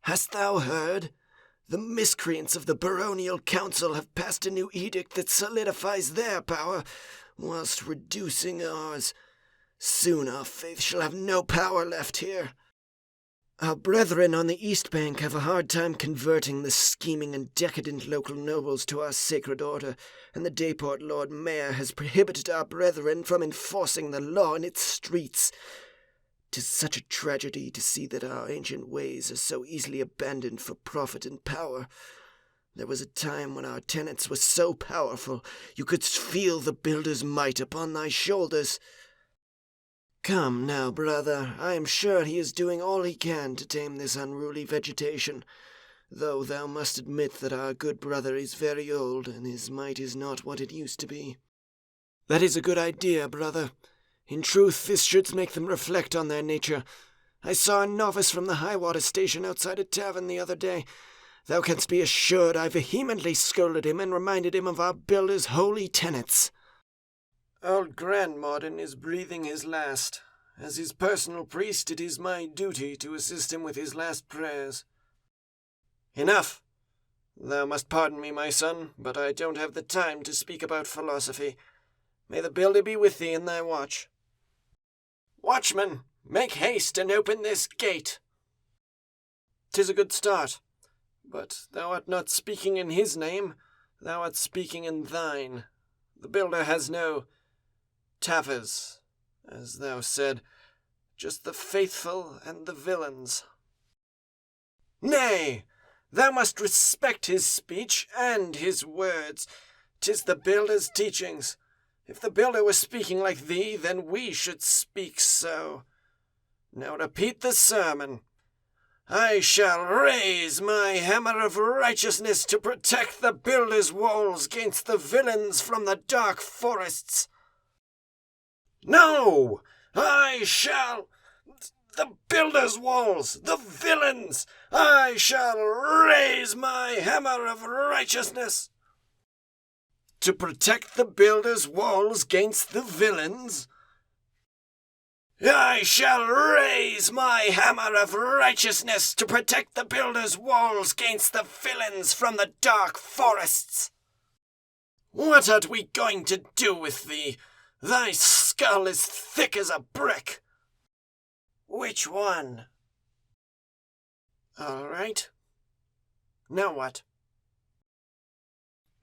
Hast thou heard? The miscreants of the baronial council have passed a new edict that solidifies their power, whilst reducing ours. Soon our faith shall have no power left here. Our brethren on the East Bank have a hard time converting the scheming and decadent local nobles to our sacred order, and the Dayport Lord Mayor has prohibited our brethren from enforcing the law in its streets. 'Tis such a tragedy to see that our ancient ways are so easily abandoned for profit and power. There was a time when our tenants were so powerful you could feel the builder's might upon thy shoulders. Come now, brother, I am sure he is doing all he can to tame this unruly vegetation, though thou must admit that our good brother is very old, and his might is not what it used to be. That is a good idea, brother. In truth, this should make them reflect on their nature. I saw a novice from the high-water station outside a tavern the other day. Thou canst be assured I vehemently scolded him and reminded him of our builder's holy tenets. Old Grandmorden is breathing his last. As his personal priest, it is my duty to assist him with his last prayers. Enough! Thou must pardon me, my son, but I don't have the time to speak about philosophy. May the builder be with thee in thy watch. Watchman, make haste and open this gate. 'Tis a good start, but thou art not speaking in his name, thou art speaking in thine. The builder has no tavers, as thou said, just the faithful and the villains. Nay, thou must respect his speech and his words. 'Tis the builder's teachings. If the builder were speaking like thee, then we should speak so. Now repeat the sermon. I shall raise my hammer of righteousness to protect the builder's walls against the villains from the dark forests. No! I shall... The builder's walls! The villains! I shall raise my hammer of righteousness to protect the builder's walls against the villains. I shall raise my hammer of righteousness to protect the builder's walls against the villains from the dark forests. What art we going to do with thee? Thy skull is thick as a brick. Which one? All right. Now what?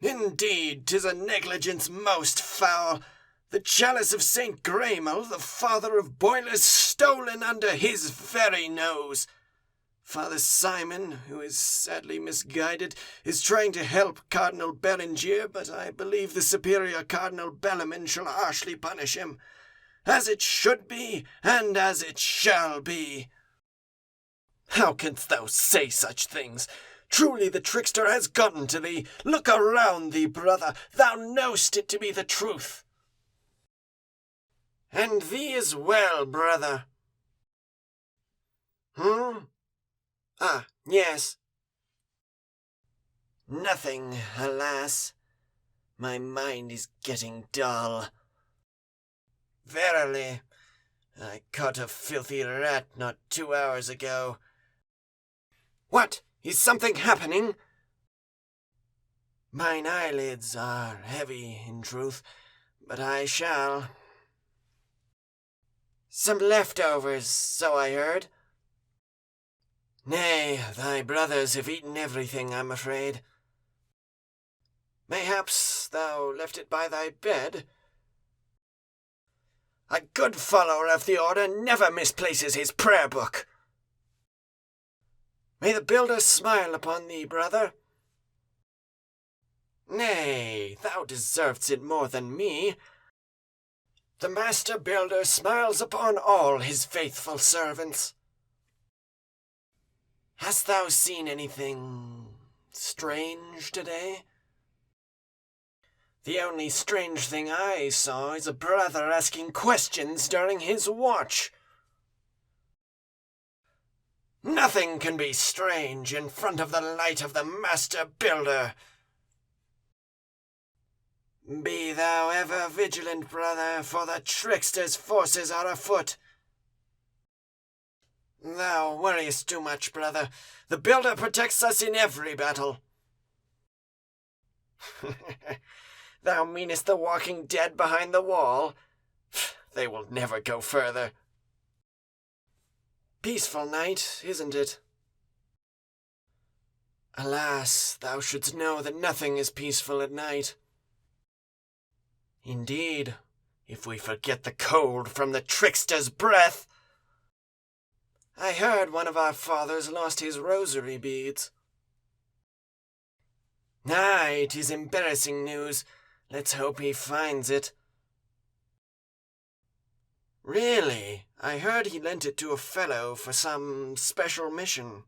Indeed, 'tis a negligence most foul. The chalice of St. Gramel, the father of boilers, stolen under his very nose. Father Simon, who is sadly misguided, is trying to help Cardinal Berengier, but I believe the superior Cardinal Bellarmine shall harshly punish him. As it should be, and as it shall be. How canst thou say such things? Truly the trickster has gotten to thee. Look around thee, brother. Thou know'st it to be the truth. And thee as well, brother. Ah, yes. Nothing, alas. My mind is getting dull. Verily, I caught a filthy rat not 2 hours ago. What? Is something happening? Mine eyelids are heavy, in truth, but I shall. Some leftovers, so I heard. Nay, thy brothers have eaten everything, I'm afraid. Mayhaps thou left it by thy bed? A good follower of the order never misplaces his prayer book. May the builder smile upon thee, brother. Nay, thou deservest it more than me. The master builder smiles upon all his faithful servants. Hast thou seen anything strange today? The only strange thing I saw is a brother asking questions during his watch. Nothing can be strange in front of the light of the master builder. Be thou ever vigilant, brother, for the trickster's forces are afoot. Thou worriest too much, brother. The Builder protects us in every battle. Thou meanest the walking dead behind the wall? They will never go further. Peaceful night, isn't it? Alas, thou shouldst know that nothing is peaceful at night. Indeed, if we forget the cold from the trickster's breath. I heard one of our fathers lost his rosary beads. Aye, it is embarrassing news. Let's hope he finds it. Really, I heard he lent it to a fellow for some special mission.